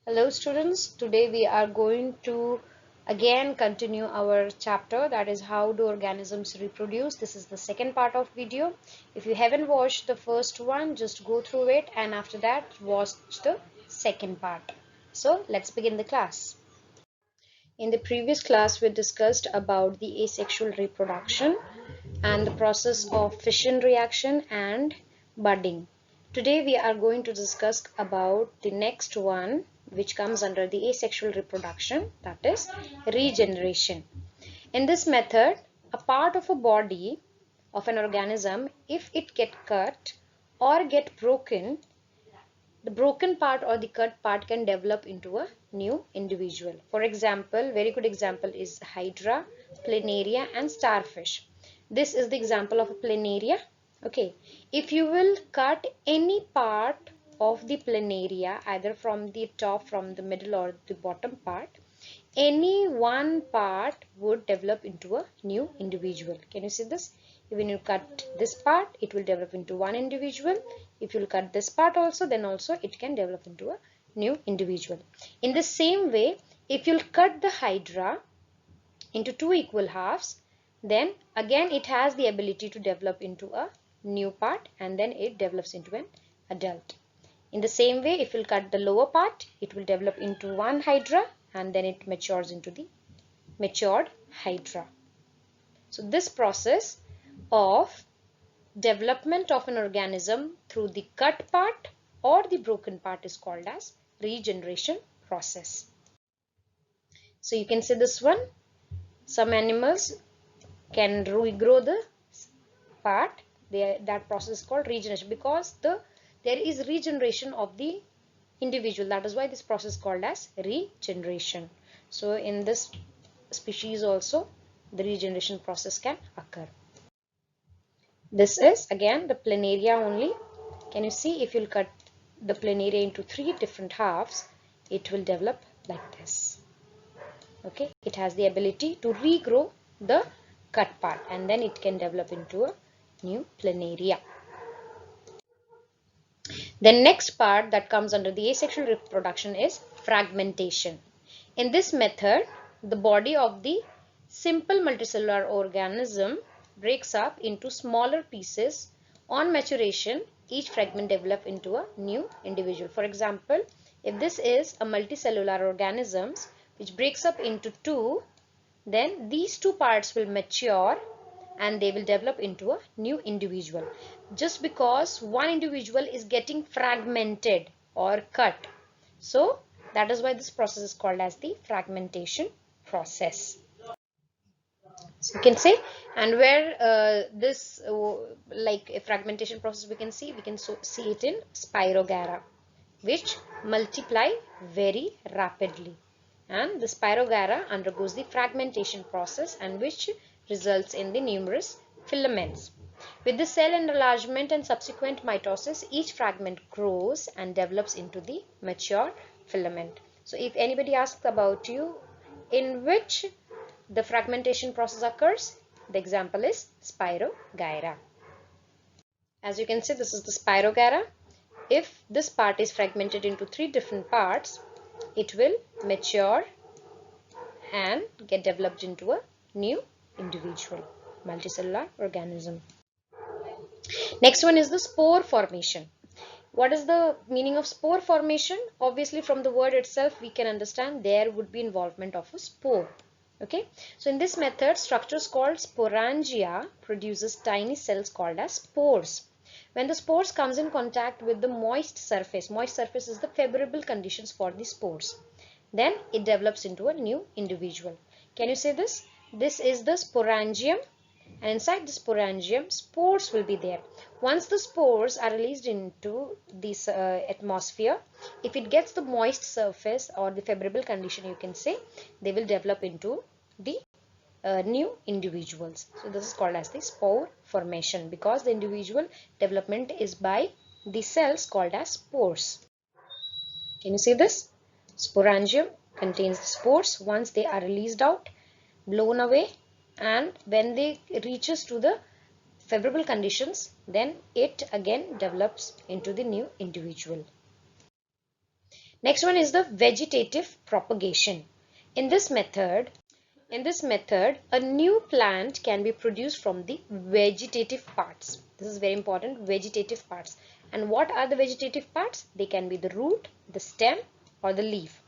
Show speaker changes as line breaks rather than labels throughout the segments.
Hello students, today we are going to again continue our chapter, that is how do organisms reproduce. This is the second part of video. If you haven't watched the first one, just go through it and after that watch the second part. So let's begin the class. In the previous class we discussed about the asexual reproduction and the process of fission reaction and budding. Today we are going to discuss about the next one, which comes under the asexual reproduction, that is regeneration. In this method, a part of a body of an organism, if it get cut or get broken, the broken part or the cut part can develop into a new individual. For example, very good example is hydra, planaria and starfish. This is the example of a planaria. Okay, if you will cut any part of the planaria, either from the top, from the middle or the bottom part, any one part would develop into a new individual. Can you see this? When you cut this part, it will develop into one individual. If you will cut this part also, then also it can develop into a new individual. In the same way, if you'll cut the hydra into two equal halves, then again it has the ability to develop into a new part and then it develops into an adult. In the same way, if you'll cut the lower part, it will develop into one hydra and then it matures into the matured hydra. So this process of development of an organism through the cut part or the broken part is called as regeneration process. So you can see this one. Some animals can regrow the part. That process is called regeneration because there is regeneration of the individual. That is why this process is called as regeneration. So in this species also the regeneration process can occur. This is again the planaria only. Can you see, if you'll cut the planaria into three different halves, it will develop like this. Okay, it has the ability to regrow the cut part and then it can develop into a new planaria. The next part that comes under the asexual reproduction is fragmentation. In this method, the body of the simple multicellular organism breaks up into smaller pieces. On maturation, each fragment develops into a new individual. For example, if this is a multicellular organism which breaks up into two, then these two parts will mature and they will develop into a new individual. Just because one individual is getting fragmented or cut. So that is why this process is called as the fragmentation process. So you can say, and where this like a fragmentation process we can see it in Spirogara, which multiply very rapidly. And the Spirogara undergoes the fragmentation process and which results in the numerous filaments. With the cell enlargement and subsequent mitosis, each fragment grows and develops into the mature filament. So if anybody asks about you in which the fragmentation process occurs, the example is Spirogyra. As you can see, this is the Spirogyra. If this part is fragmented into three different parts, it will mature and get developed into a new individual multicellular organism. Next one is the spore formation. What is the meaning of spore formation? Obviously from the word itself we can understand there would be involvement of a spore. Okay, so in this method, structures called sporangia produces tiny cells called as spores. When the spores comes in contact with the moist surface is the favorable conditions for the spores, then it develops into a new individual. Can you say this? This is the sporangium, and inside the sporangium spores will be there. Once the spores are released into this atmosphere, if it gets the moist surface or the favorable condition, you can say, they will develop into the new individuals. So this is called as the spore formation because the individual development is by the cells called as spores. Can you see this? Sporangium contains the spores. Once they are released out, blown away, and when they reaches to the favorable conditions, then it again develops into the new individual. Next one is the vegetative propagation. In this method, a new plant can be produced from the vegetative parts. This is very important, vegetative parts. And what are the vegetative parts? They can be the root, the stem, or the leaf.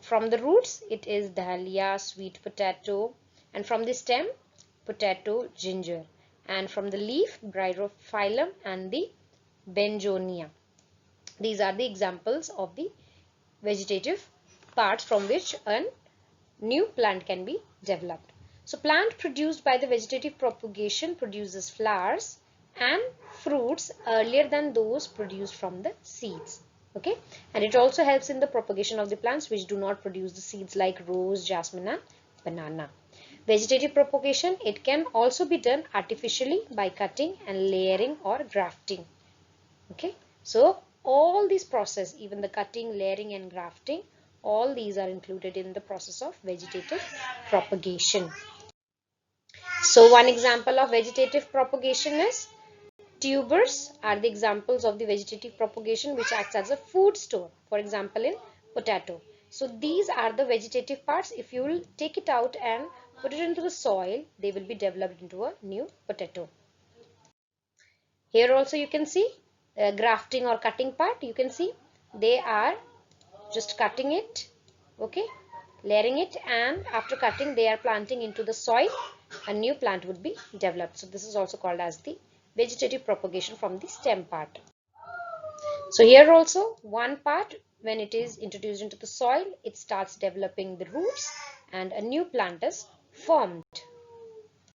From the roots, it is dahlia, sweet potato, and from the stem, potato, ginger, and from the leaf, bryophyllum and the benjonia. These are the examples of the vegetative parts from which a new plant can be developed. So plant produced by the vegetative propagation produces flowers and fruits earlier than those produced from the seeds. Okay, and it also helps in the propagation of the plants which do not produce the seeds, like rose, jasmine and banana. Vegetative propagation, it can also be done artificially by cutting and layering or grafting. Okay, so all these process, even the cutting, layering and grafting, all these are included in the process of vegetative propagation. So one example of vegetative propagation is tubers are the examples of the vegetative propagation which acts as a food store, for example in potato. So these are the vegetative parts. If you will take it out and put it into the soil, they will be developed into a new potato. Here also you can see grafting or cutting part. You can see they are just cutting it, okay, layering it, and after cutting they are planting into the soil. A new plant would be developed. So this is also called as the vegetative propagation from the stem part. So here also one part, when it is introduced into the soil, it starts developing the roots and a new plant is formed.